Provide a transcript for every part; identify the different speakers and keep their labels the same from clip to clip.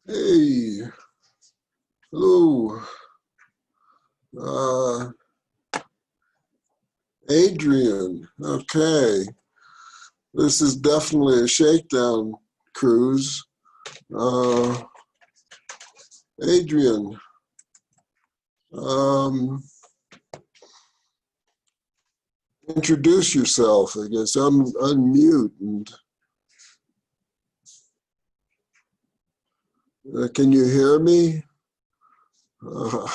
Speaker 1: Hey, hello, uh, Adrian. Okay, this is definitely a shakedown cruise. Uh, Adrian, um, introduce yourself, I guess. Unmute and can you hear me? You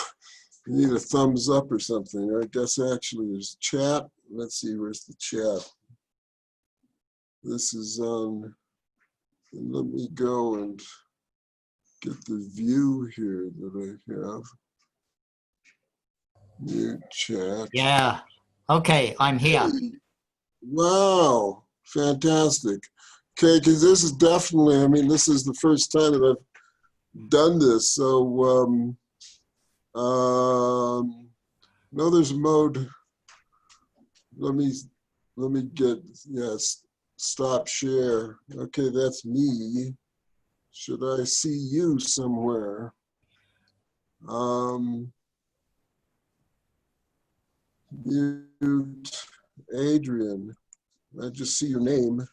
Speaker 1: need a thumbs up or something. I guess actually there's chat. Let's see, where's the chat? This is on, let me go and get the view here that I have. New chat.
Speaker 2: Yeah. Okay, I'm here.
Speaker 1: Hey, wow, fantastic. Okay, because this is definitely, I mean, this is the first time that I've done this. So, no, there's a mode. Let me get, yes, stop share. Okay, that's me. Should I see you somewhere? Mute Adrian. I just see your name.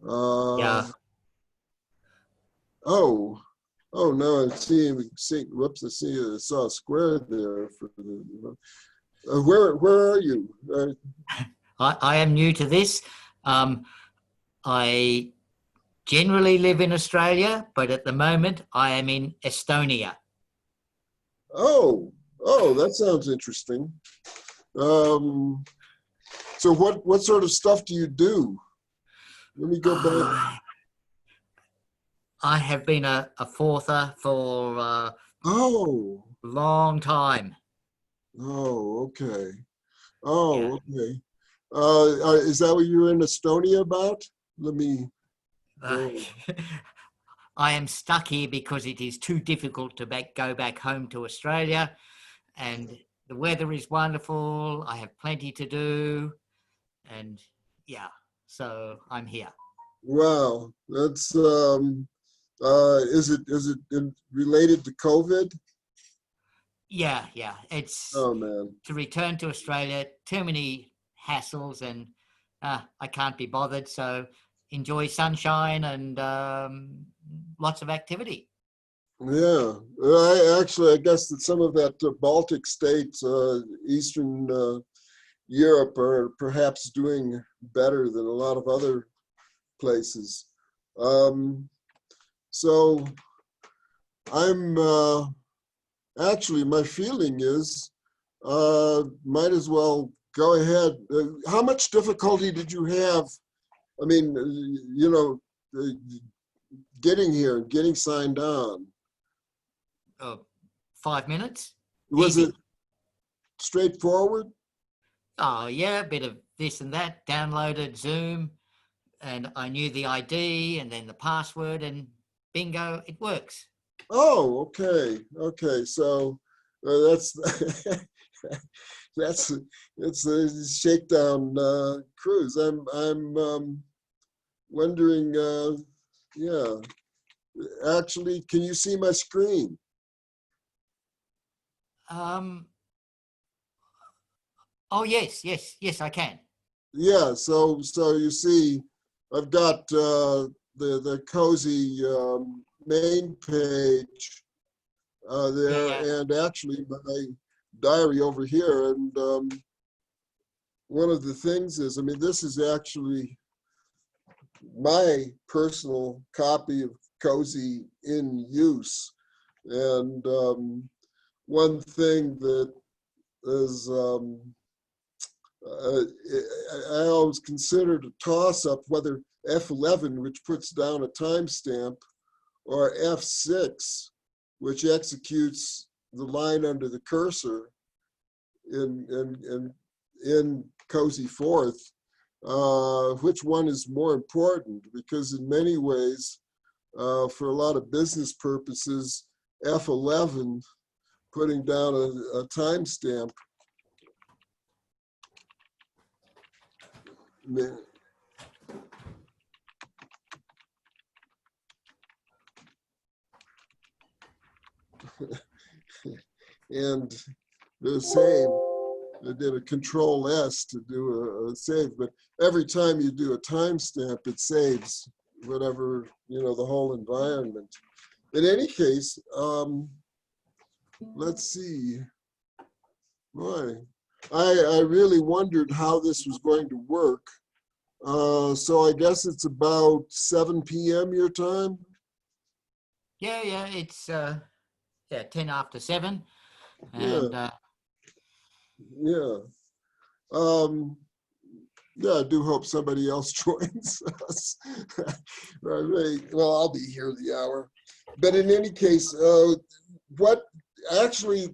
Speaker 2: Yeah.
Speaker 1: Oh, no, I see, whoops, I saw a square there for the, where are you?
Speaker 2: I am new to this. I generally live in Australia, but at the moment I am in Estonia.
Speaker 1: Oh, that sounds interesting. So what sort of stuff do you do? Let me go back.
Speaker 2: I have been a fourther for a
Speaker 1: Oh,
Speaker 2: long time.
Speaker 1: okay.
Speaker 2: Yeah.
Speaker 1: Okay. Is that what you're in Estonia about? Let me go.
Speaker 2: I am stuck here because it is too difficult to go back home to Australia, and the weather is wonderful. I have plenty to do, and yeah, so I'm here.
Speaker 1: Wow, that's is it related to COVID?
Speaker 2: Yeah, it's
Speaker 1: Oh man.
Speaker 2: to return to Australia. Too many hassles, and I can't be bothered. So enjoy sunshine and lots of activity.
Speaker 1: Yeah, I guess that some of that Baltic states, Eastern Europe, are perhaps doing better than a lot of other places. Um, so I'm actually, my feeling is might as well go ahead. How much difficulty did you have? I mean, uh, getting here, getting signed on.
Speaker 2: 5 minutes,
Speaker 1: Was
Speaker 2: easy.
Speaker 1: it straightforward?
Speaker 2: Oh yeah, a bit of this and that. Downloaded Zoom, and I knew the ID and then the password, and bingo, it works.
Speaker 1: Oh, okay. So that's that's it's a shakedown cruise. I'm wondering. Yeah, actually, can you see my screen?
Speaker 2: Um. Oh yes, I can.
Speaker 1: Yeah. So you see, I've got the CoSy main page there,
Speaker 2: Yeah.
Speaker 1: and actually my diary over here. And one of the things is, I mean, this is actually my personal copy of CoSy in use. And one thing that is, I always considered a toss-up whether F11, which puts down a timestamp, or F6, which executes the line under the cursor in CoSy Fourth, which one is more important? Because in many ways, for a lot of business purposes, F11, putting down a timestamp, and the same. I did a Control S to do a save, but every time you do a timestamp, it saves whatever, the whole environment. In any case, let's see. Boy, I really wondered how this was going to work. So I guess it's about 7 p.m. your time?
Speaker 2: Yeah, it's 10 after 7.
Speaker 1: Yeah,
Speaker 2: And
Speaker 1: yeah. Um, yeah, I do hope somebody else joins us. Well, I'll be here the hour. But in any case,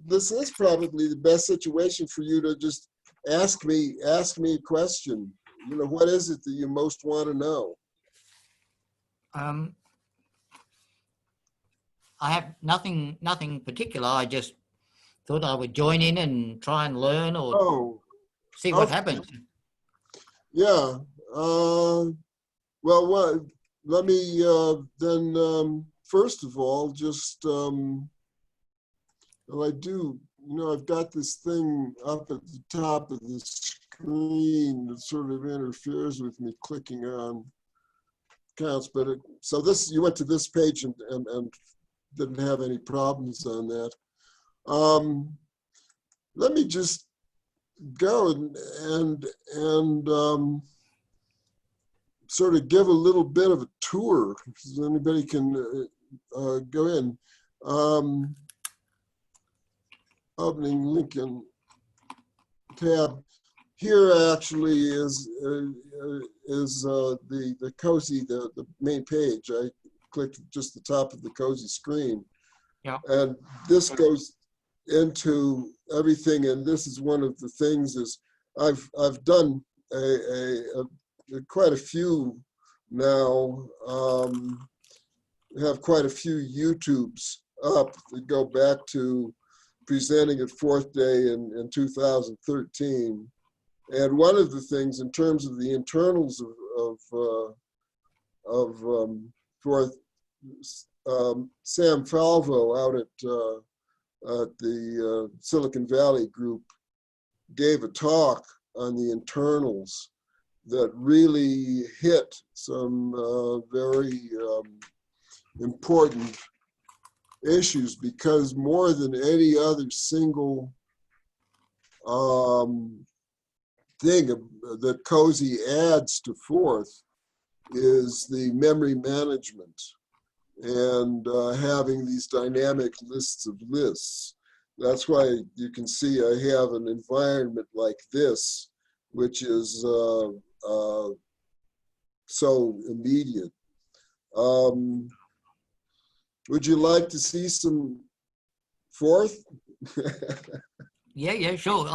Speaker 1: this is probably the best situation for you to just ask me a question. What is it that you most want to know?
Speaker 2: um, I have nothing particular. I just thought I would join in and try and learn or
Speaker 1: Oh,
Speaker 2: see what
Speaker 1: okay.
Speaker 2: happens.
Speaker 1: Yeah. Well, let me then, first of all, just, well, I've got this thing up at the top of the screen that sort of interferes with me clicking on counts, but so you went to this page and didn't have any problems on that. Let me just go and sort of give a little bit of a tour, so anybody can go in. Opening link in tab. Here actually is the CoSy, the main page. I clicked just the top of the CoSy screen.
Speaker 2: Yeah.
Speaker 1: And this goes into everything, and this is one of the things is I've done quite a few now, have quite a few YouTubes up that go back to presenting at Fourth Day in 2013. And one of the things in terms of the internals of Fourth, Sam Falvo out at the Silicon Valley group gave a talk on the internals that really hit some very important issues, because more than any other single thing that CoSy adds to Fourth is the memory management and having these dynamic lists of lists. That's why you can see I have an environment like this, which is so immediate. Would you like to see some Fourth?
Speaker 2: Yeah, sure.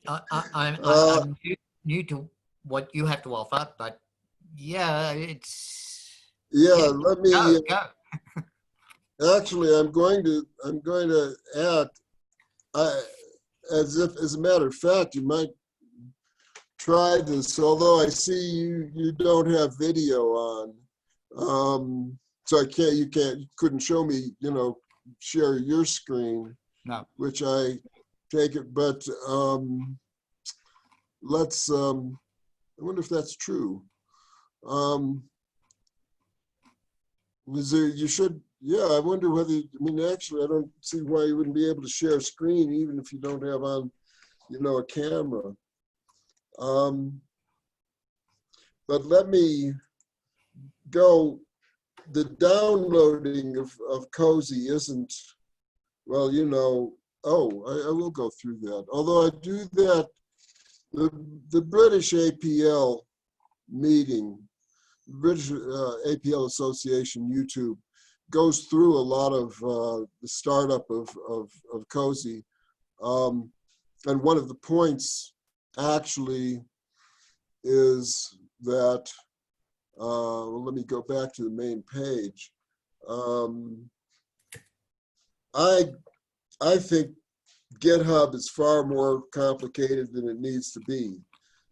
Speaker 2: I'm new to what you have to offer, but yeah,
Speaker 1: Let me.
Speaker 2: go.
Speaker 1: Actually, I'm going to add. As a matter of fact, you might try this. Although I see you don't have video on, so you couldn't show me. Share your screen.
Speaker 2: No.
Speaker 1: Which I take it, but let's. I wonder if that's true. You should. Yeah, I wonder whether. Actually, I don't see why you wouldn't be able to share a screen even if you don't have on, a camera. But let me go. The downloading of CoSy isn't. Well, I will go through that. Although I do that, the British APL meeting, British APL Association YouTube, goes through a lot of the startup of CoSy. And one of the points actually is that, well, let me go back to the main page. I think GitHub is far more complicated than it needs to be.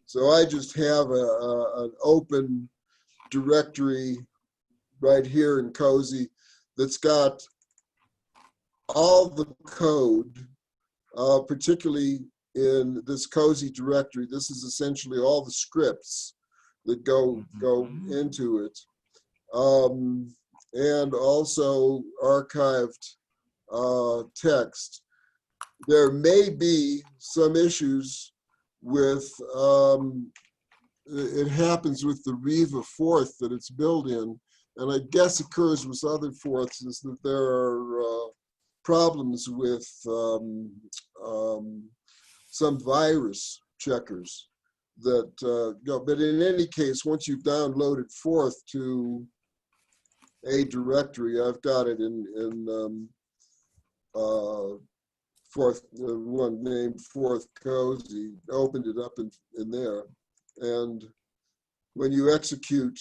Speaker 1: So I just have an open directory right here in CoSy that's got all the code, particularly in this CoSy directory. This is essentially all the scripts that go into it, and also archived text. There may be some issues with, it happens with the Riva forth that it's built in, and I guess occurs with other forths, is that there are problems with some virus checkers that go. But in any case, once you've downloaded forth to a directory, I've got it in forth, one named Forth CoSy, opened it up in there. And when you execute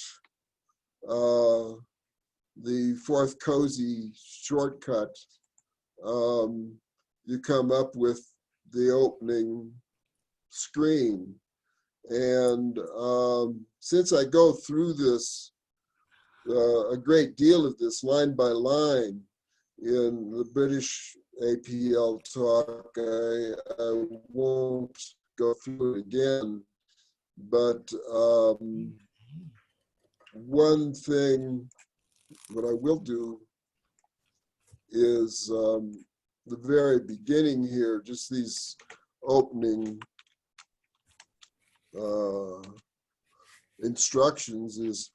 Speaker 1: the Forth CoSy shortcut, you come up with the opening screen. And since I go through this, a great deal of this line by line in the British APL talk, I won't go through it again. But one thing what I will do is the very beginning here, just these opening instructions is,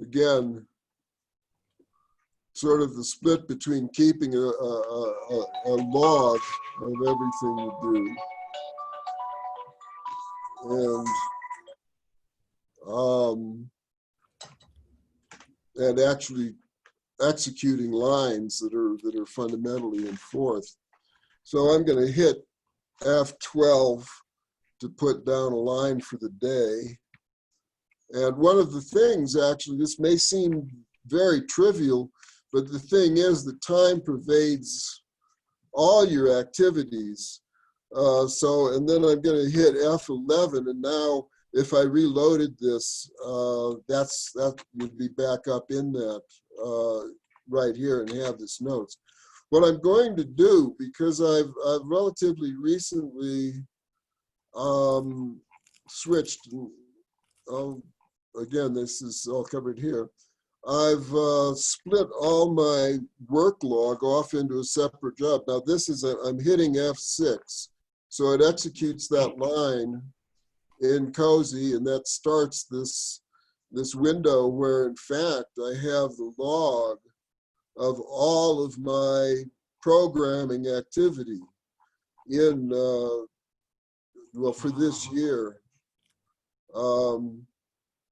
Speaker 1: again, sort of the split between keeping a log of everything you do and actually executing lines that are fundamentally in Forth. So I'm going to hit F12 to put down a line for the day. And one of the things, actually, this may seem very trivial, but the thing is that time pervades all your activities. And then I'm going to hit F11, and now if I reloaded this, that would be back up in that right here and have this notes. What I'm going to do, because I've relatively recently switched, again, this is all covered here. I've split all my work log off into a separate job. Now this is, I'm hitting F6. So it executes that line in CoSy, and that starts this window where in fact I have the log of all of my programming activity in, well, for this year.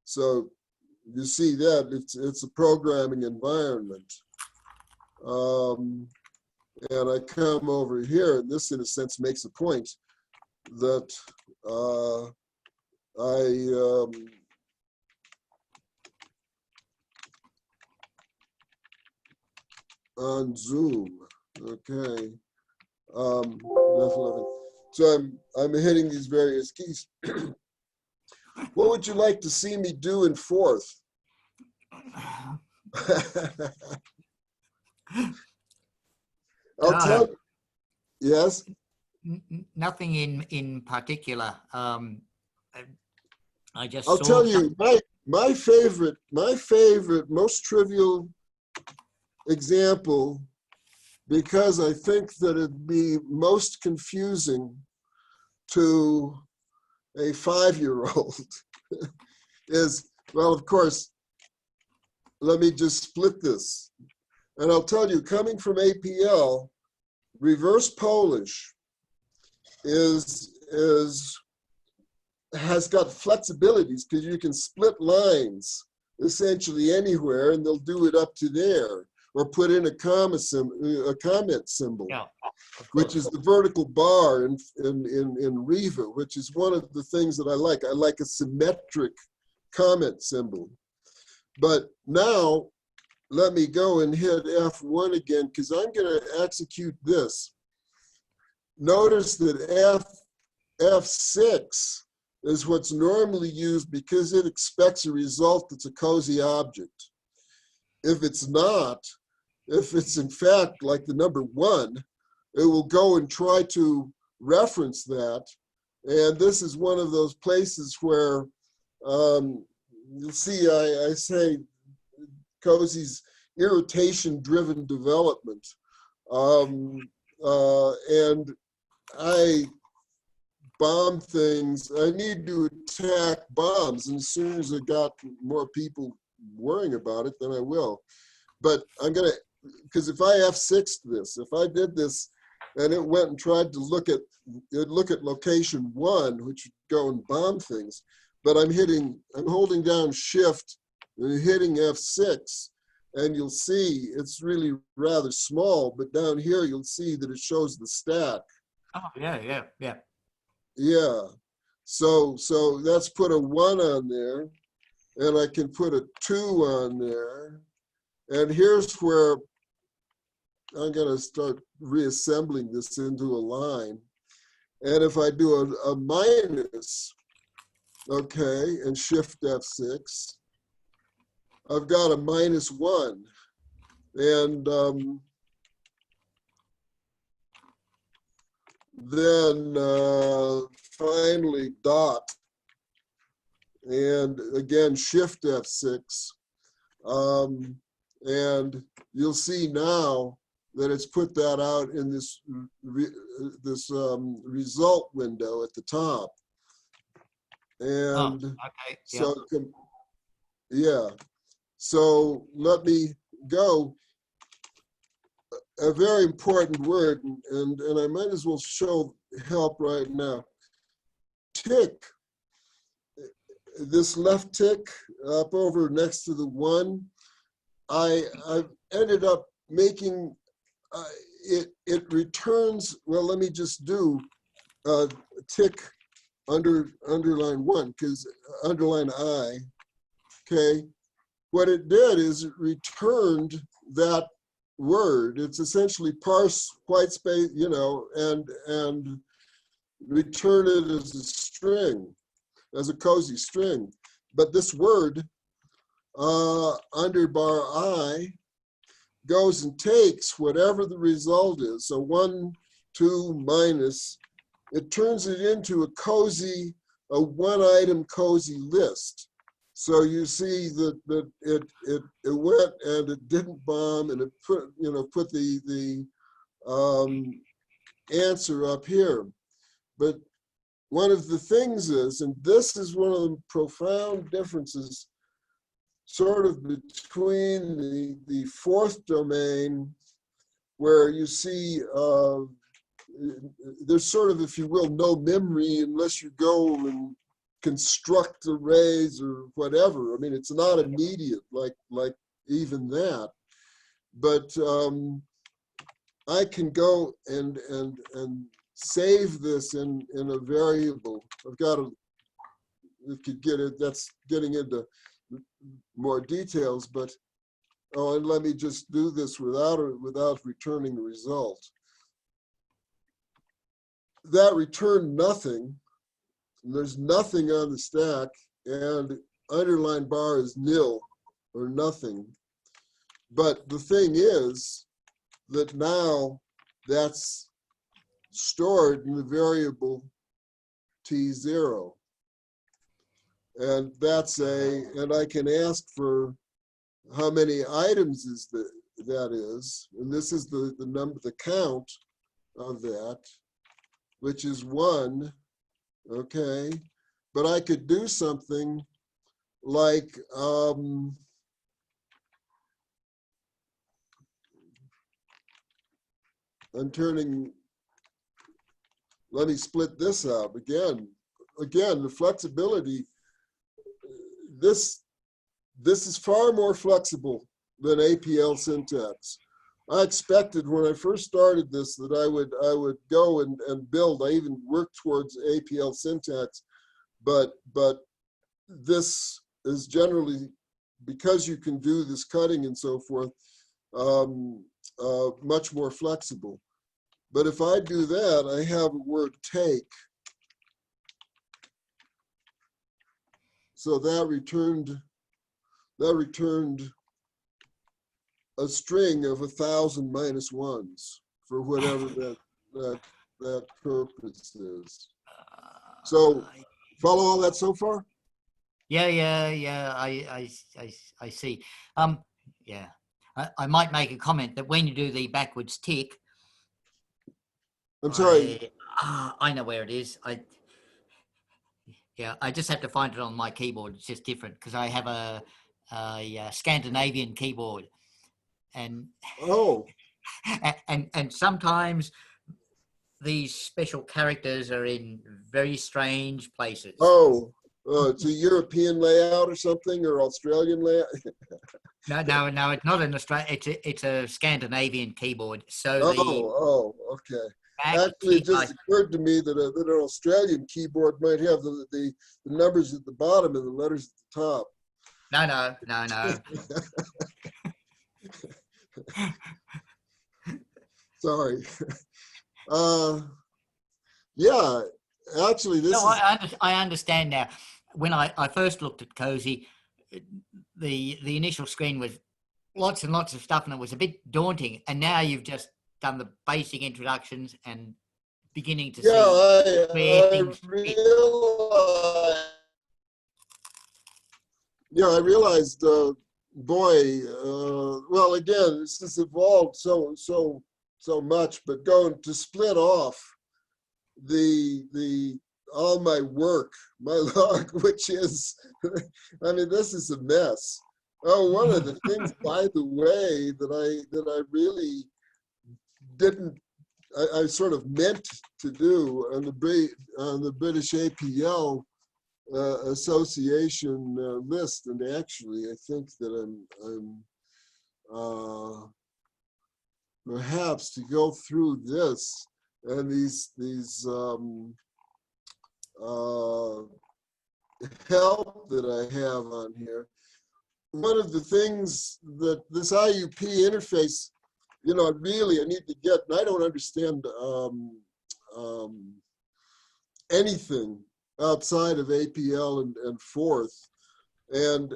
Speaker 1: So you see that it's a programming environment. And I come over here, and this in a sense makes a point that on Zoom, okay. F11. So I'm hitting these various keys. What would you like to see me do in Forth? I'll tell you. Yes?
Speaker 2: Nothing in particular. I just
Speaker 1: I'll tell you, my favorite, most trivial example, because I think that it'd be most confusing to a 5-year-old is, well, of course, let me just split this. And I'll tell you, coming from APL, reverse Polish has got flexibilities because you can split lines essentially anywhere, and they'll do it up to there, or put in a comment symbol,
Speaker 2: yeah,
Speaker 1: which is the vertical bar in Riva, which is one of the things that I like. I like a symmetric comment symbol. But now, let me go and hit F1 again, because I'm going to execute this. Notice that F6 is what's normally used because it expects a result that's a CoSy object. If it's not, if it's in fact like the number 1, it will go and try to reference that. And this is one of those places where you'll see I say CoSy's irritation-driven development. And I bomb things. I need to attack bombs. And as soon as I got more people worrying about it, then I will. But I'm going to, because if I F6'd this, if I did this and it went and tried to look at location 1, which would go and bomb things, but I'm holding down Shift and hitting F6, and you'll see it's really rather small, but down here you'll see that it shows the stack.
Speaker 2: Oh, yeah.
Speaker 1: Yeah. So that's put a 1 on there, and I can put a 2 on there. And here's where I'm going to start reassembling this into a line. And if I do a minus, okay, and Shift F6, I've got a -1. And then finally dot. And again, Shift F6. And you'll see now that it's put that out in this result window at the top. And
Speaker 2: okay.
Speaker 1: so, yeah. So let me go. A very important word, and I might as well show help right now. Tick. This left tick up over next to the 1. I've ended up making it returns. Well, let me just do tick underline 1, because underline I. Okay, what it did is it returned that word. It's essentially parse white space, you know, and return it as a string, as a CoSy string. But this word under bar I goes and takes whatever the result is. So 1, 2, minus, it turns it into a CoSy, a 1-item CoSy list. So you see that it went and it didn't bomb, and it put the answer up here. But one of the things is, and this is one of the profound differences sort of between the 4th domain, where you see there's sort of, if you will, no memory unless you go and construct arrays or whatever. I mean, it's not immediate like even that, but I can go and save this in a variable. I've got to, if you get it, that's getting into more details, but and let me just do this without returning a result. That returned nothing. There's nothing on the stack, and underline bar is nil or nothing. But the thing is that now that's stored in the variable T0. And that's and I can ask for how many items is that is, and this is the number, the count of that, which is 1, okay? But I could do something like, I'm turning, let me split this out again. Again, the flexibility, this is far more flexible than APL syntax. I expected when I first started this that I would go and build. I even worked towards APL syntax, but this is generally, because you can do this cutting and so forth, much more flexible. But if I do that, I have a word take. So that returned a string of 1,000 minus ones for whatever that purpose is. So
Speaker 2: Uh,
Speaker 1: follow all that so far?
Speaker 2: yeah. I see. Yeah. I might make a comment that when you do the backwards tick,
Speaker 1: I'm sorry.
Speaker 2: I know where it is. I just have to find it on my keyboard. It's just different because I have a Scandinavian keyboard, and
Speaker 1: Oh,
Speaker 2: and sometimes these special characters are in very strange places.
Speaker 1: oh, it's a European layout or something, or Australian layout.
Speaker 2: No, it's not an Australian. It's a Scandinavian keyboard. So the
Speaker 1: Okay.
Speaker 2: back
Speaker 1: Actually, it
Speaker 2: tick,
Speaker 1: just occurred to me that, that an Australian keyboard might have the numbers at the bottom and the letters at the top.
Speaker 2: no.
Speaker 1: Sorry. Uh, yeah, actually,
Speaker 2: No,
Speaker 1: this is,
Speaker 2: I understand now. When I first looked at CoSy, the initial screen was lots and lots of stuff, and it was a bit daunting. And now you've just done the basic introductions and beginning to
Speaker 1: yeah,
Speaker 2: see where
Speaker 1: I
Speaker 2: things fit.
Speaker 1: realized, yeah, I realized, boy, well, again, this has evolved so much, but going to split off the all my work, my log, which is, I mean, this is a mess. Oh, one of the things, by the way, that I really didn't, I sort of meant to do on the British APL Association list, and actually, I think that I'm perhaps to go through this and these uh, help that I have on here. One of the things that this IUP interface, you know, really I need to get, and I don't understand anything outside of APL and Forth. And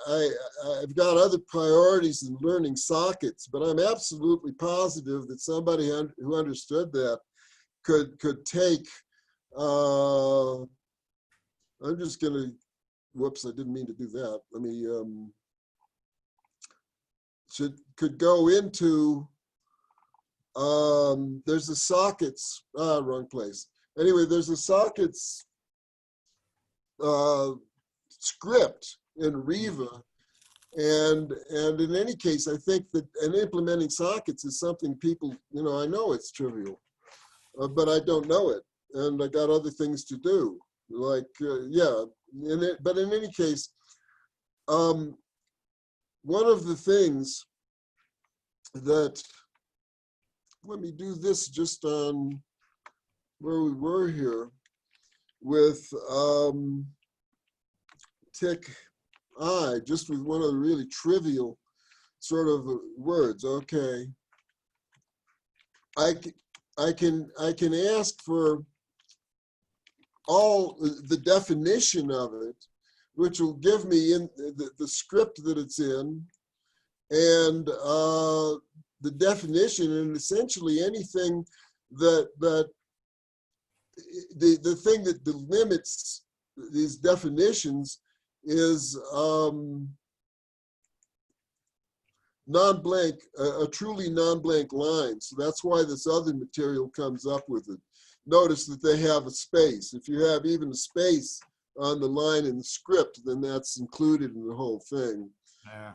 Speaker 1: I've got other priorities in learning sockets, but I'm absolutely positive that somebody who understood that could take, I'm just gonna, whoops, I didn't mean to do that. Let me, could go into, there's a sockets, wrong place. Anyway, there's a sockets script in Riva. And in any case, I think that implementing sockets is something people, you know, I know it's trivial, but I don't know it. And I got other things to do. Like, yeah, but in any case, one of the things that, let me do this just on where we were here with tick I, just with one of the really trivial sort of words. Okay, I can ask for all the definition of it, which will give me in the script that it's in, and the definition, and essentially anything that the thing that delimits these definitions is non-blank, a truly non-blank line. So that's why this other material comes up with it. Notice that they have a space. If you have even a space on the line in the script, then that's included in the whole thing.
Speaker 2: Yeah.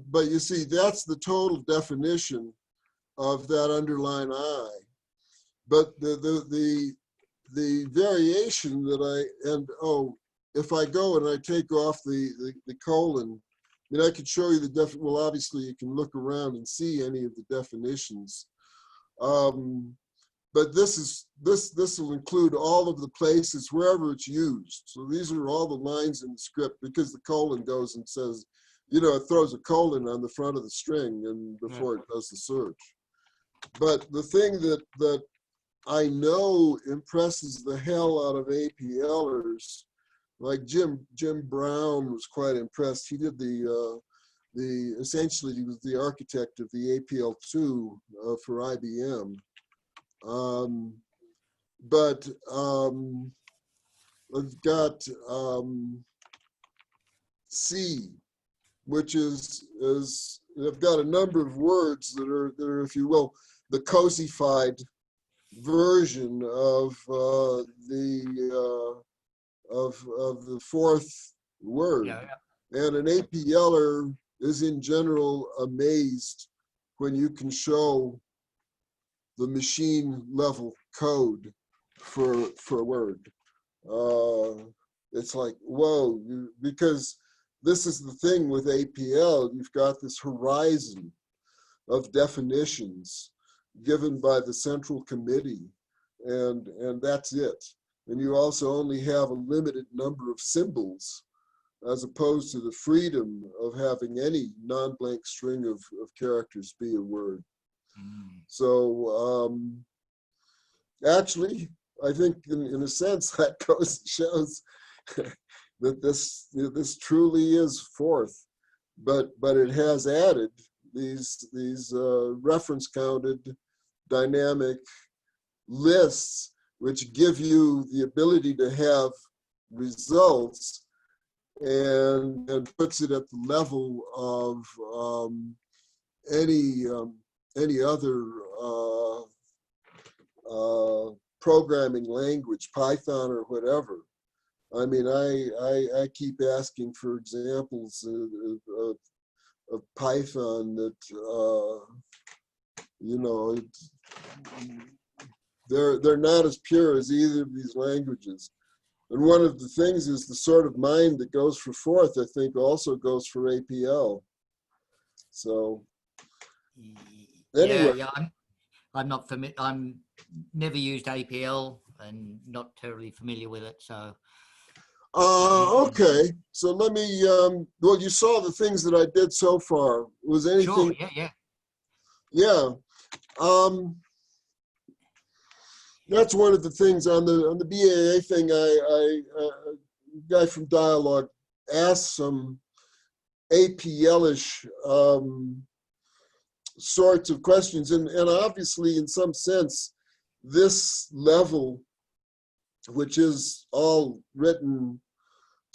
Speaker 1: But you see, that's the total definition of that underline I. But the variation that if I go and I take off the colon, I mean, I could show you well, obviously you can look around and see any of the definitions. But this will include all of the places wherever it's used. So these are all the lines in the script, because the colon goes and says, you know, it throws a colon on the front of the string and before it does the search. But the thing that I know impresses the hell out of APLers, like Jim Brown was quite impressed. He did the essentially he was the architect of the APL2 for IBM. But I've got C, which is I've got a number of words that are, if you will, the cosified version of the fourth word.
Speaker 2: Yeah,
Speaker 1: And an APLer is in general amazed when you can show the machine level code for a word. It's like, whoa, because this is the thing with APL, you've got this horizon of definitions given by the central committee, and that's it. And you also only have a limited number of symbols, as opposed to the freedom of having any non-blank string of characters be a word. So actually, I think in a sense that shows that this truly is fourth, but it has added these reference counted dynamic lists, which give you the ability to have results and puts it at the level of any other programming language, Python or whatever. I mean, I keep asking for examples of Python that they're not as pure as either of these languages. And one of the things is the sort of mind that goes for fourth, I think, also goes for APL. So anyway.
Speaker 2: Yeah, I'm not familiar. I'm never used APL and not terribly familiar with it. So.
Speaker 1: Okay. So let me. Well, you saw the things that I did so far. Was anything?
Speaker 2: Sure. Yeah.
Speaker 1: Yeah. That's one of the things on the BAA thing. A guy from Dialogue asked some APL-ish sorts of questions, and obviously, in some sense, this level, which is all written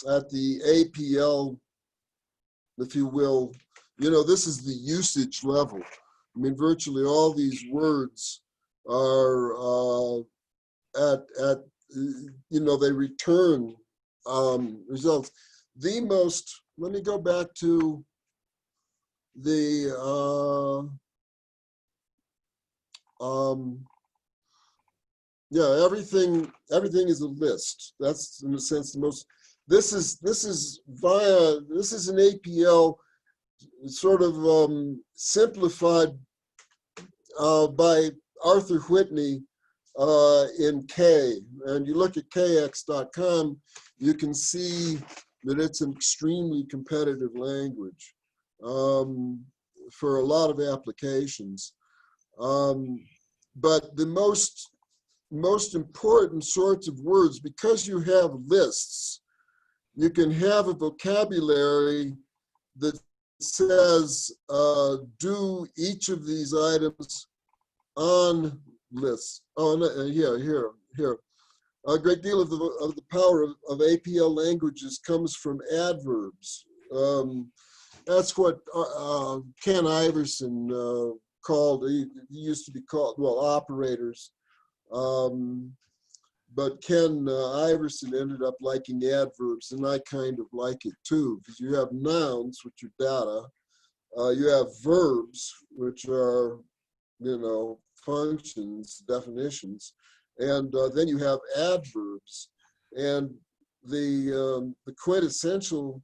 Speaker 1: at the APL, if you will, this is the usage level. I mean, virtually all these words are they return results. Let me go back to the everything is a list. That's in a sense the most. This is an APL sort of simplified by Arthur Whitney in K. And you look at kx.com, you can see that it's an extremely competitive language for a lot of applications. But the most important sorts of words, because you have lists, you can have a vocabulary that says do each of these items on lists. Oh, no, here. A great deal of the power of APL languages comes from adverbs. That's what Ken Iverson called, he used to be called, well, operators. But Ken Iverson ended up liking adverbs, and I kind of like it too, because you have nouns, which are data. You have verbs, which are, functions, definitions. And then you have adverbs. And the quintessential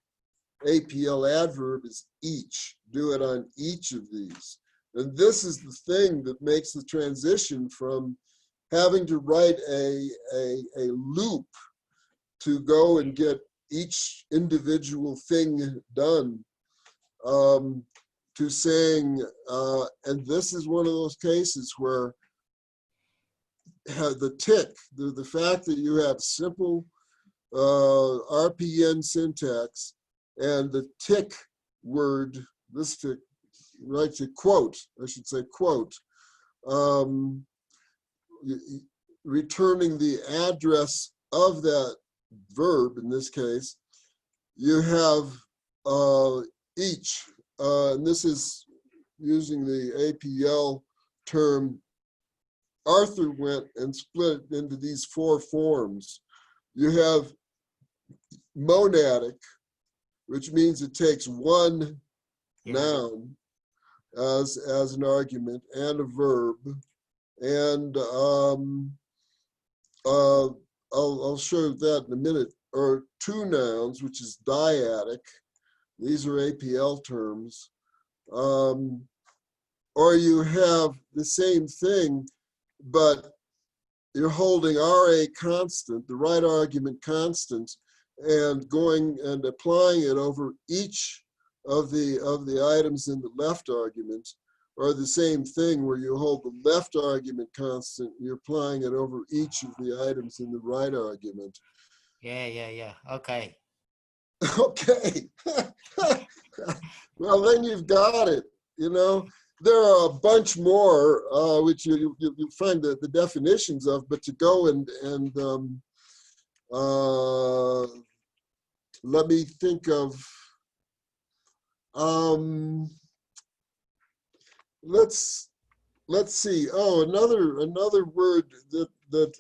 Speaker 1: APL adverb is each. Do it on each of these. And this is the thing that makes the transition from having to write a loop to go and get each individual thing done to saying, and this is one of those cases where the tick, the fact that you have simple RPN syntax and the tick word this to write to quote, I should say quote, um, returning the address of that verb, in this case, you have each, and this is using the APL term. Arthur went and split it into these 4 forms. You have monadic, which means it takes one noun as an argument and a verb. And I'll show that in a minute. Or 2 nouns, which is dyadic. These are APL terms. Or you have the same thing, but you're holding RA constant, the right argument constant, and going and applying it over each of the items in the left argument, or the same thing where you hold the left argument constant, you're applying it over each of the items in the right argument.
Speaker 2: Yeah. Okay.
Speaker 1: Okay. Well, then you've got it, you know. There are a bunch more, which you find the definitions of, but to go and let me think of, let's see. Oh, another word that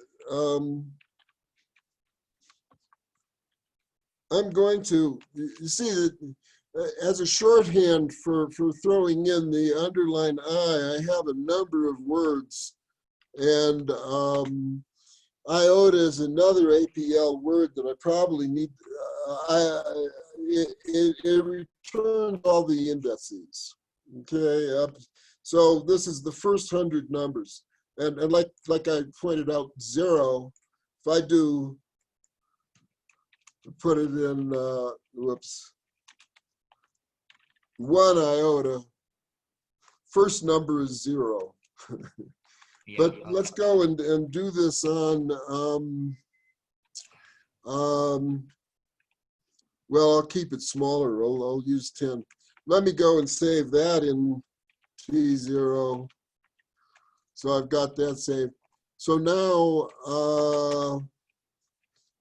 Speaker 1: I'm going to, you see that as a shorthand for throwing in the underline I have a number of words, and iota is another APL word that I probably need. It returns all the indices. Okay, so this is the first 100 numbers, and like I pointed out, 0. If I do put it in, whoops, 1 iota, first number is 0.
Speaker 2: Yeah,
Speaker 1: But
Speaker 2: okay.
Speaker 1: let's go and do this on, well, I'll keep it smaller. I'll use 10. Let me go and save that in T0. So I've got that saved. So now,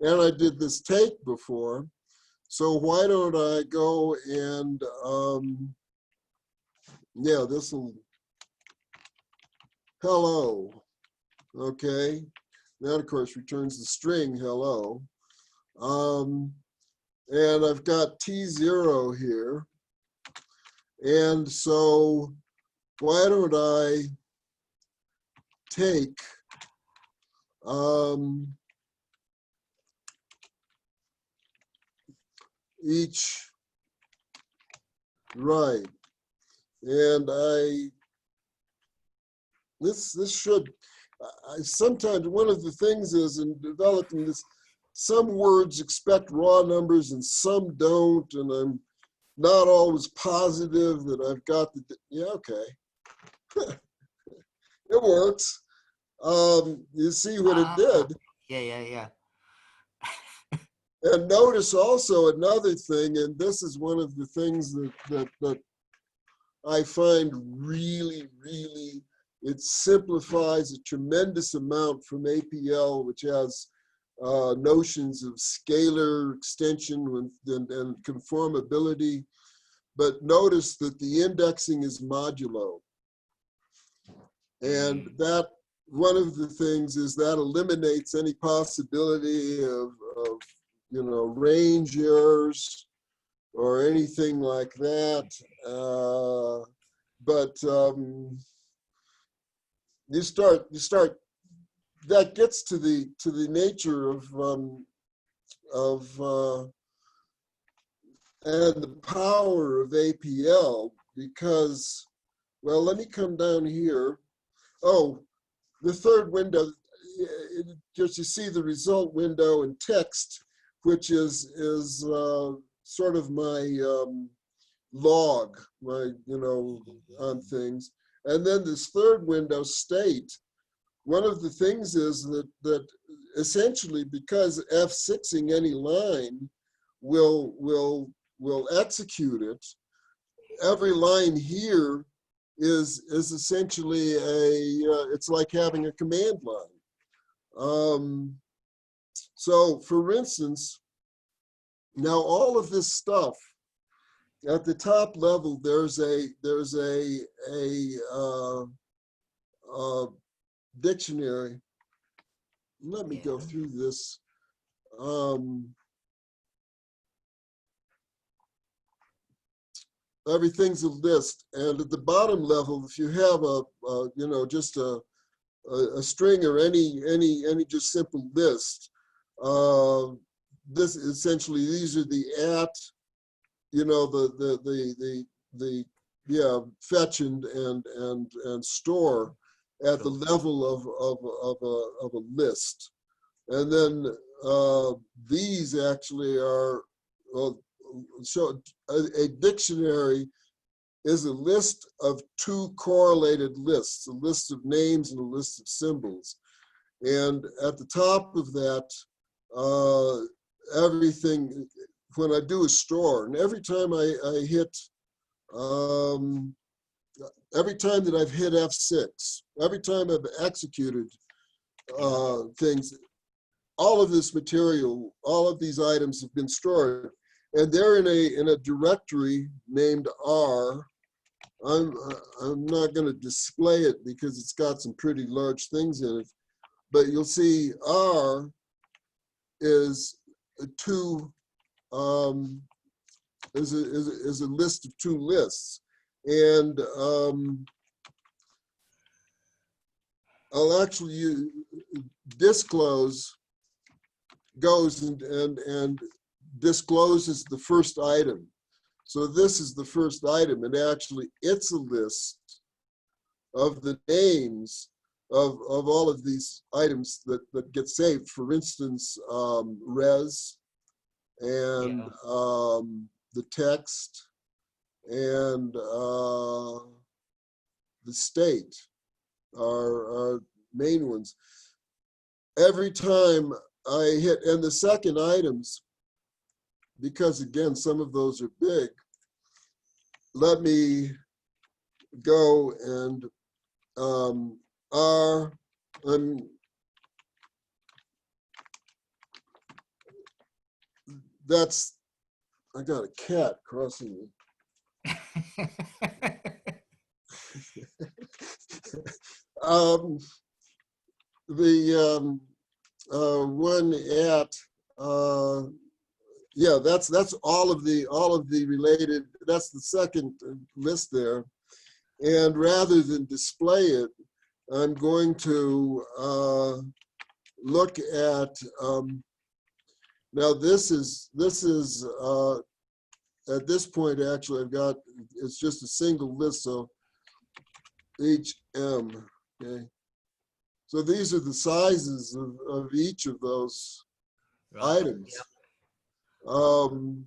Speaker 1: and I did this take before. So why don't I go and, yeah, this will, hello, okay. That, of course, returns the string hello. And I've got T0 here. And so why don't I take each, right, and this should, sometimes one of the things is in developing this, some words expect raw numbers and some don't, and I'm not always positive that I've got the, yeah, okay. It works. You see what it did.
Speaker 2: Yeah.
Speaker 1: And notice also another thing, and this is one of the things that I find really, it simplifies a tremendous amount from APL, which has notions of scalar extension and conformability. But notice that the indexing is modulo. And that, one of the things is that eliminates any possibility of you know, range errors or anything like that. But you start, that gets to the nature of and the power of APL, because, well, let me come down here. Oh, the third window, just you see the result window and text, which is sort of my log, my, you know, on things. And then this third window, state. One of the things is that essentially, because F6ing any line will execute it, every line here is essentially it's like having a command line. So for instance, now all of this stuff at the top level, there's a dictionary. Let me go through this. Everything's a list, and at the bottom level, if you have you know, just a string or any just simple list, this essentially, these are the at, you know, the yeah, fetch and store at the level of a list. And then these actually are, so a dictionary is a list of two correlated lists, a list of names and a list of symbols. And at the top of that, everything, when I do a store, and every time I hit, every time that I've hit F6, every time I've executed things, all of this material, all of these items have been stored, and they're in a directory named R. I'm not going to display it because it's got some pretty large things in it, but you'll see R is is a list of two lists, and I'll actually disclose goes and discloses the first item. So this is the first item, and actually it's a list of the names of all of these items that get saved. For instance, res and the text and the state are main ones. Every time I hit, and the second items, because again, some of those are big, let me go and that's, I got a cat crossing me. One at yeah, that's all of the related, that's the second list there. And rather than display it, I'm going to look at now this is at this point actually I've got, it's just a single list, so HM, okay. So these are the sizes of each of those items. The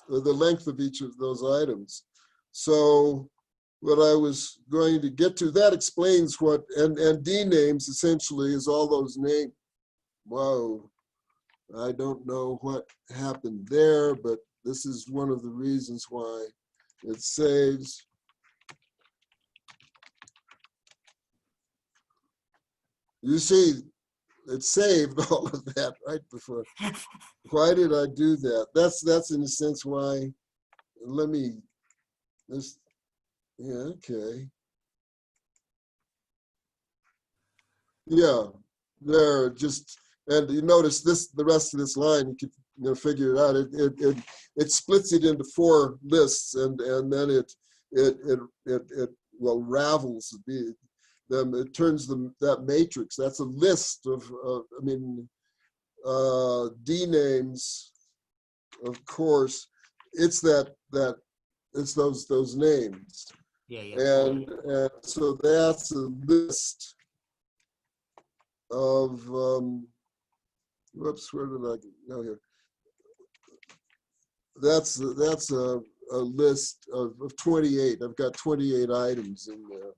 Speaker 1: length of each of those items. So what I was going to get to, that explains what, and D names essentially is all those names. Whoa, I don't know what happened there, but this is one of the reasons why it saves. You see, it saved all of that right before. Why did I do that? That's in a sense why. Let me, this, yeah, okay. Yeah, there just, and you notice this, the rest of this line, you can figure it out. It splits it into four lists, and then it well ravels them. It turns them, that matrix. That's a list of I mean, D names, of course. It's it's those names. And so that's a list of whoops, where did I go here? That's a list of 28. I've got 28 items in there.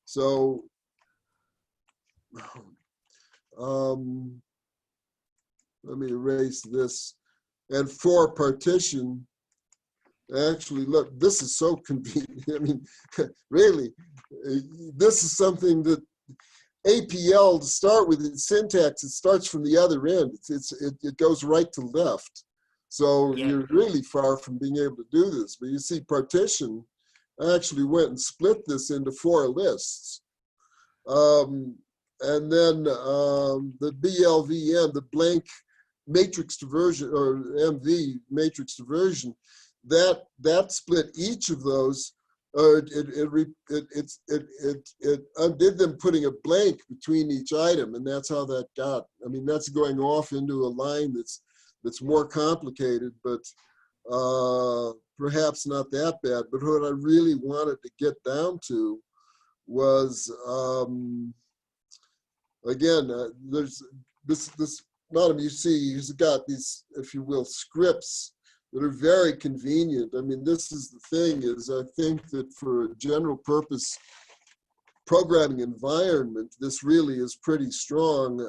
Speaker 1: So let me erase this. And for partition, Actually, look, this is so convenient. I mean, really, this is something that APL, to start with, its syntax, it starts from the other end. It goes right to left. So
Speaker 2: Yeah.
Speaker 1: you're really far from being able to do this. But you see, partition, I actually went and split this into 4 lists. And then the BLVM, the blank matrix diversion, or MV matrix diversion, that split each of those, or it undid them putting a blank between each item, and that's how that got. I mean, that's going off into a line that's more complicated, but perhaps not that bad. But what I really wanted to get down to was, again, there's this bottom you see, he's got these, if you will, scripts that are very convenient. I mean, this is the thing, is I think that for a general purpose programming environment, this really is pretty strong.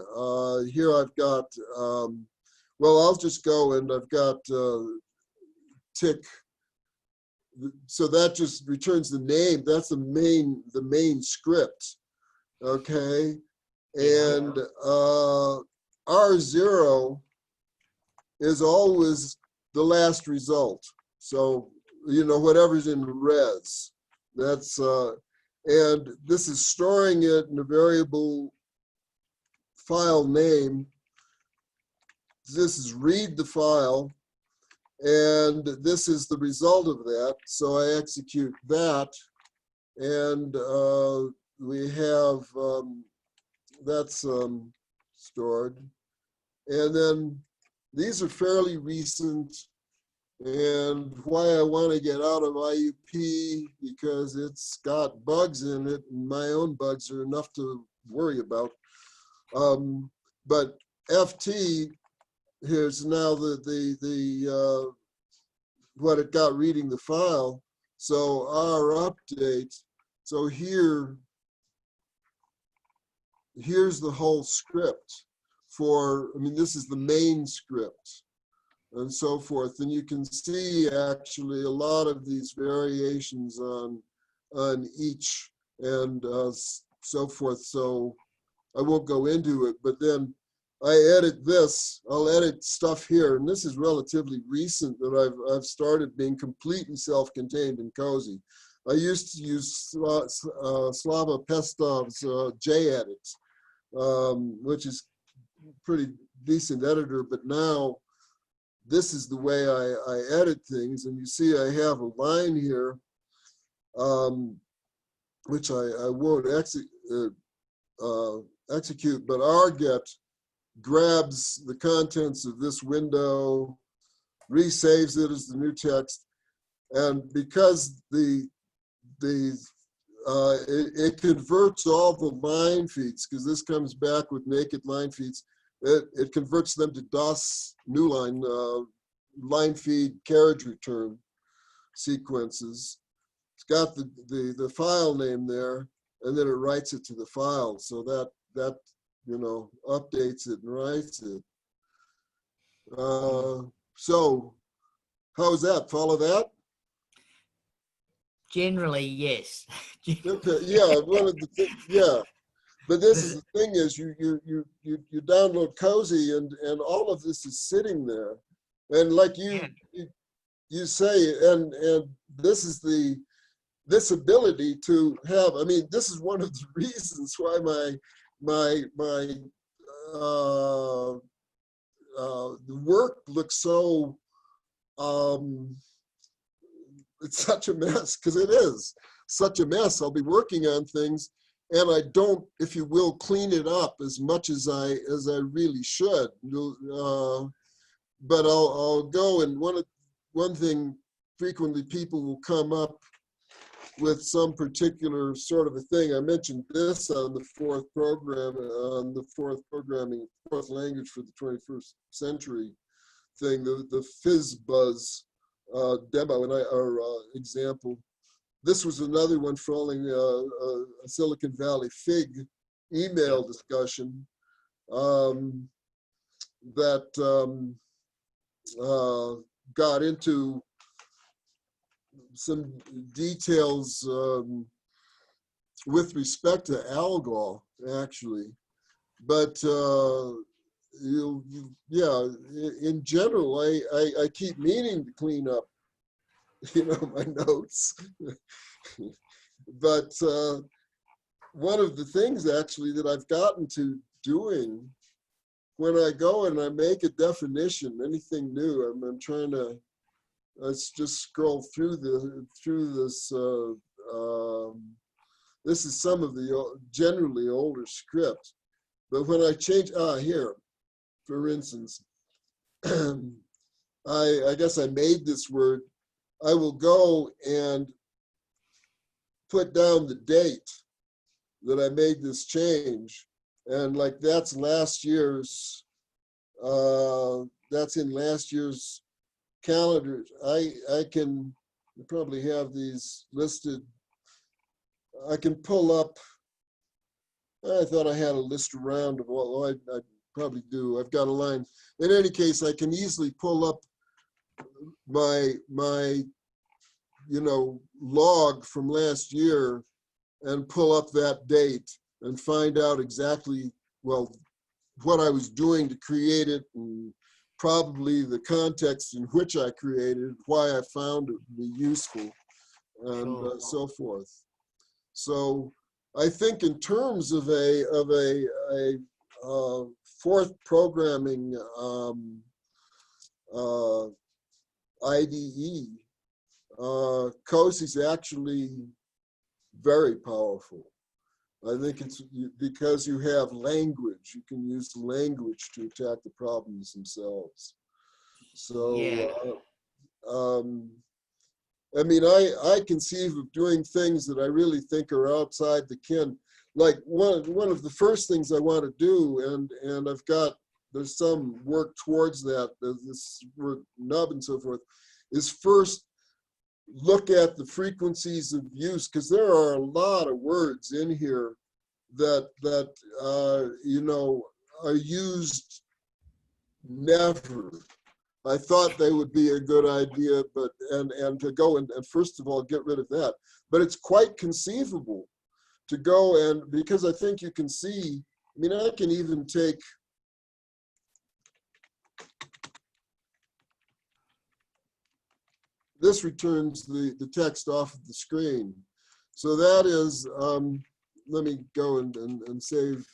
Speaker 1: Here I've got, well, I'll just go, and I've got tick. So that just returns the name. That's the main script, okay? And R0 is always the last result. So, you know, whatever's in res, that's, and this is storing it in a variable file name. This is read the file, and this is the result of that. So I execute that, and we have, that's stored. And then these are fairly recent, and why I want to get out of IUP, because it's got bugs in it, and my own bugs are enough to worry about. But FT, here's now the what it got reading the file. So our update, so here's the whole script for, I mean, this is the main script and so forth. And you can see actually a lot of these variations on each and so forth. So I won't go into it, but then I edit this, I'll edit stuff here. And this is relatively recent that I've started being completely self-contained in CoSy. I used to use Slava Pestov's JEdit, which is pretty decent editor, but now this is the way I edit things. And you see I have a line here, which I won't execute, but rget grabs the contents of this window, resaves it as the new text. And because it converts all the line feeds, because this comes back with naked line feeds, it converts them to DOS new line feed carriage return sequences. It's got the file name there, and then it writes it to the file. So that you know, updates it and writes it. So how's that? Follow that?
Speaker 2: Generally, yes.
Speaker 1: Okay, yeah, one of the things, yeah. But this is the thing, is you download CoSy, and all of this is sitting there, and like you say, and this is this ability to have. I mean, this is one of the reasons why my the work looks so it's such a mess, because it is such a mess. I'll be working on things, and I don't, if you will, clean it up as much as I really should. But I'll go, and one thing frequently people will come up with some particular sort of a thing. I mentioned this on the fourth language for the 21st century thing, the FizzBuzz demo or example. This was another one following a Silicon Valley Fig email discussion that got into some details with respect to algal, actually. But yeah, in general, I keep meaning to clean up, my notes. But one of the things actually that I've gotten to doing when I go and I make a definition, anything new, I'm trying to, let's just scroll through this. This is some of the generally older script, but when I change, here, for instance, I guess I made this word. I will go and put down the date that I made this change, and like that's last year's. That's in last year's calendar. I can probably have these listed. I can pull up. I thought I had a list around of all. I probably do. I've got a line. In any case, I can easily pull up my log from last year and pull up that date and find out exactly, well, what I was doing to create it, and probably the context in which I created it, why I found it to be useful, and
Speaker 2: Sure.
Speaker 1: so forth. So I think in terms of a fourth programming IDE, CoSy is actually very powerful. I think it's because you have language. You can use language to attack the problems themselves.
Speaker 2: Yeah.
Speaker 1: So, I mean, I conceive of doing things that I really think are outside the ken. Like one of the first things I want to do, and there's some work towards that, this work nub and so forth, is first look at the frequencies of use, because there are a lot of words in here that are used never. I thought they would be a good idea, but and to go and first of all get rid of that. But it's quite conceivable to go, and because I think you can see, I mean, I can even take this, returns the text off of the screen. So that is, let me go and save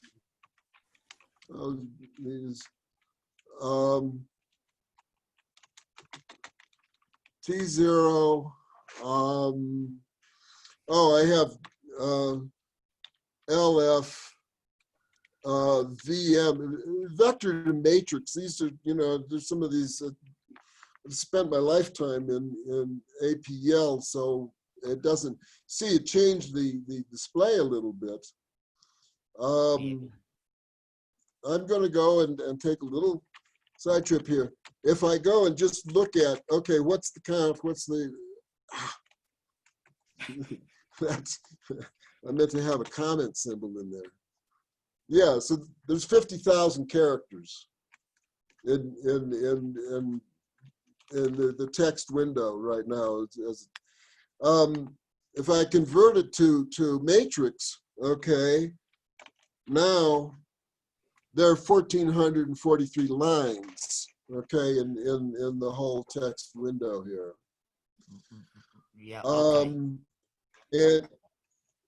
Speaker 1: these. T0, I have LF, VM, vector to matrix. These are, there's some of these, I've spent my lifetime in APL, so it doesn't, see, it changed the display a little bit. I'm going to go and take a little side trip here. If I go and just look at, okay, what's the count? What's the, that's, I meant to have a comment symbol in there. Yeah, so there's 50,000 characters in the text window right now. If I convert it to matrix, okay, now there are 1,443 lines, okay, in the whole text window here.
Speaker 2: Yeah. Okay.
Speaker 1: And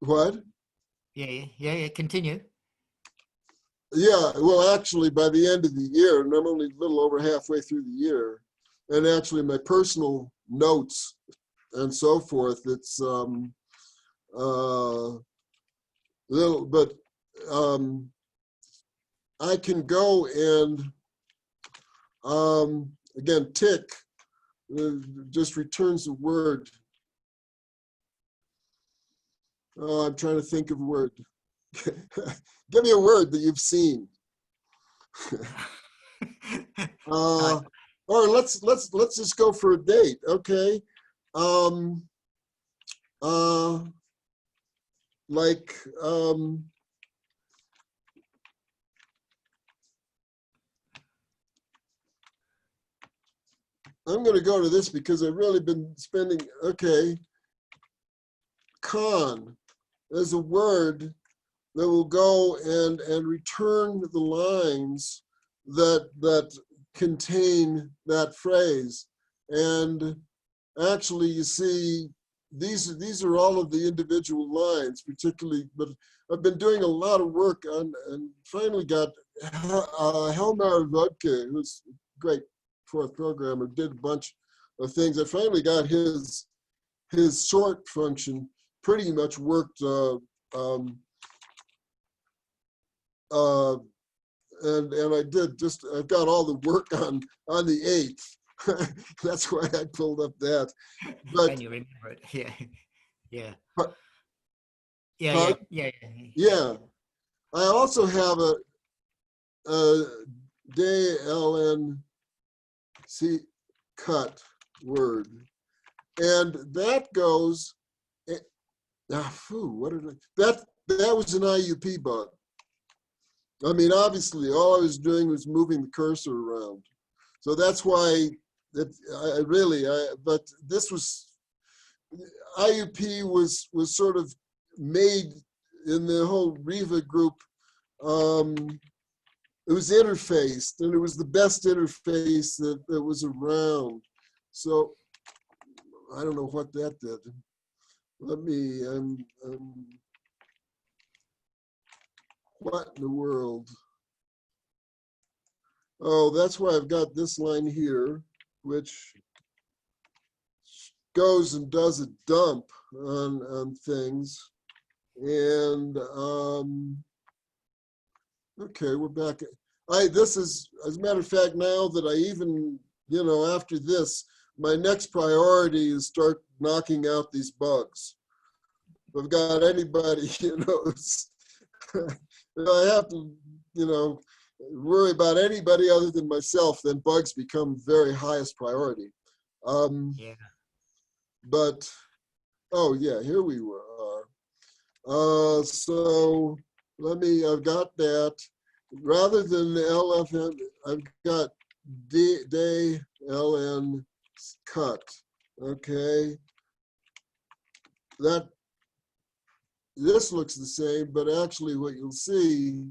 Speaker 1: what?
Speaker 2: Yeah. Continue.
Speaker 1: Yeah. Well, actually, by the end of the year, and I'm only a little over halfway through the year, and actually my personal notes and so forth, it's little, but I can go and again, tick just returns a word. Oh, I'm trying to think of a word. Give me a word that you've seen. Or let's just go for a date. Okay. Like I'm going to go to this because I've really been spending, okay, con is a word that will go and return the lines that contain that phrase. And actually, you see, these are all of the individual lines, particularly, but I've been doing a lot of work on, and finally got Helmar Vodke, who's a great fourth programmer, did a bunch of things. I finally got his sort function pretty much worked, and I did just, I've got all the work on the 8th. That's why I pulled up that. But
Speaker 2: Can you remember it? Yeah. Yeah.
Speaker 1: but,
Speaker 2: Yeah.
Speaker 1: but
Speaker 2: Yeah.
Speaker 1: yeah, I also have a DLNC cut word, and that goes. What did that was an IUP bug. I mean, obviously, all I was doing was moving the cursor around. So that's why but this was, IUP was sort of made in the whole Riva group. It was interfaced, and it was the best interface that was around. So I don't know what that did. Let me, what in the world? Oh, that's why I've got this line here, which goes and does a dump on things. And okay, we're back. This is, as a matter of fact, now that I even, after this, my next priority is start knocking out these bugs. If I've got anybody, if I have to, worry about anybody other than myself, then bugs become very highest priority.
Speaker 2: Yeah.
Speaker 1: But, oh yeah, here we are. So I've got that. Rather than LFN, I've got day LN cut, okay? This looks the same, but actually what you'll see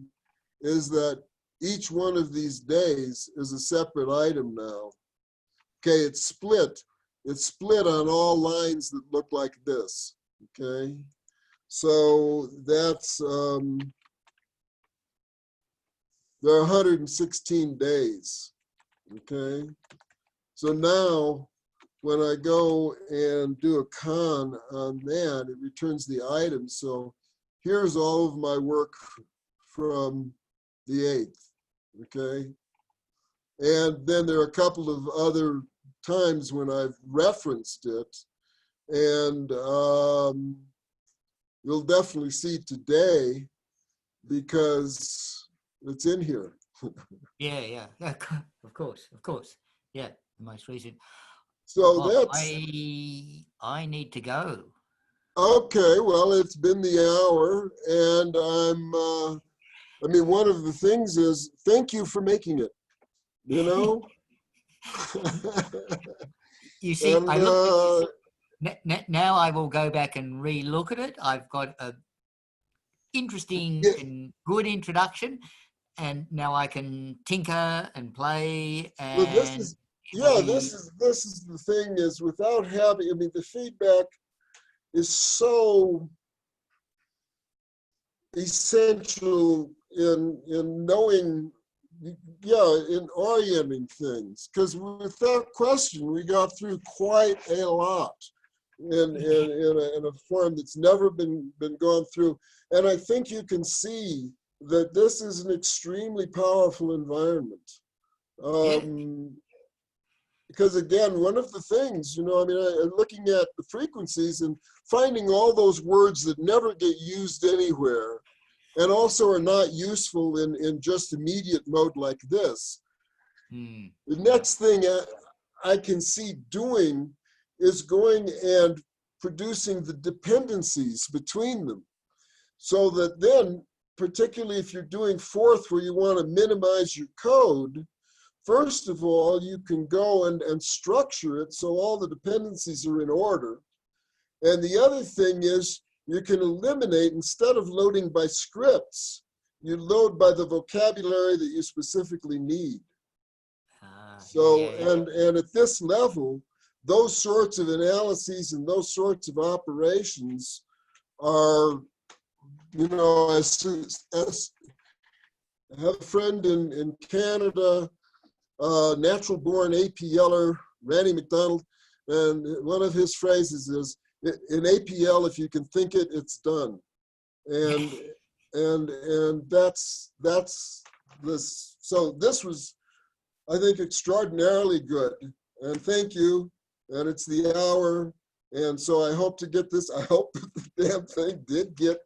Speaker 1: is that each one of these days is a separate item now. Okay, it's split. It's split on all lines that look like this, okay? So that's, there are 116 days, okay? So now, when I go and do a con on that, it returns the item. So here's all of my work from the 8th, okay? And then there are a couple of other times when I've referenced it, and you'll definitely see today because it's in here.
Speaker 2: Yeah. Of course. Yeah. The most recent.
Speaker 1: So
Speaker 2: Boss,
Speaker 1: that's,
Speaker 2: I need to go.
Speaker 1: okay, well, it's been the hour, and I mean, one of the things is, thank you for making it, you know?
Speaker 2: You see,
Speaker 1: And
Speaker 2: I looked at this. Now I will go back and re-look at it. I've got a interesting
Speaker 1: yeah,
Speaker 2: and good introduction, and now I can tinker and play,
Speaker 1: well, this
Speaker 2: and
Speaker 1: is,
Speaker 2: it'll
Speaker 1: yeah,
Speaker 2: be
Speaker 1: this is the thing is, without having, I mean, the feedback is so essential in knowing, yeah, in orienting things, because without question, we got through quite a lot in a form that's never been gone through. And I think you can see that this is an extremely powerful environment.
Speaker 2: yeah,
Speaker 1: Because again, one of the things, I mean, looking at the frequencies and finding all those words that never get used anywhere, and also are not useful in just immediate mode like this. The next thing I can see doing is going and producing the dependencies between them. So that then, particularly if you're doing fourth where you want to minimize your code, first of all, you can go and structure it so all the dependencies are in order. And the other thing is you can eliminate, instead of loading by scripts, you load by the vocabulary that you specifically need. So,
Speaker 2: Yeah.
Speaker 1: and at this level, those sorts of analyses and those sorts of operations are, you know, as I have a friend in Canada, natural born APLer, Randy McDonald, and one of his phrases is, in APL, if you can think it, it's done. And that's this. So this was, I think, extraordinarily good. And thank you. And it's the hour. And so I hope to get this. I hope the damn thing did get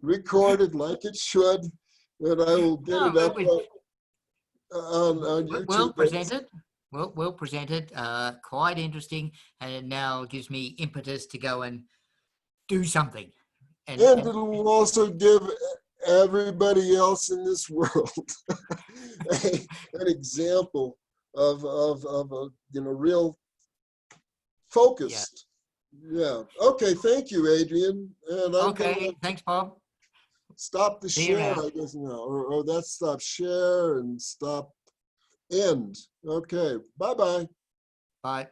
Speaker 1: recorded like it should. And I will get it up on YouTube.
Speaker 2: Well presented. Well presented. Quite interesting. And it now gives me impetus to go and do something.
Speaker 1: And it will also give everybody else in this world an example of a, you know, real focused. Yeah. Okay. Thank you, Adrian. And I'm
Speaker 2: okay. Thanks, Bob.
Speaker 1: Stop the
Speaker 2: See you
Speaker 1: share,
Speaker 2: now.
Speaker 1: I guess now, or that's stop share and stop end. Okay. Bye-bye.
Speaker 2: Bye.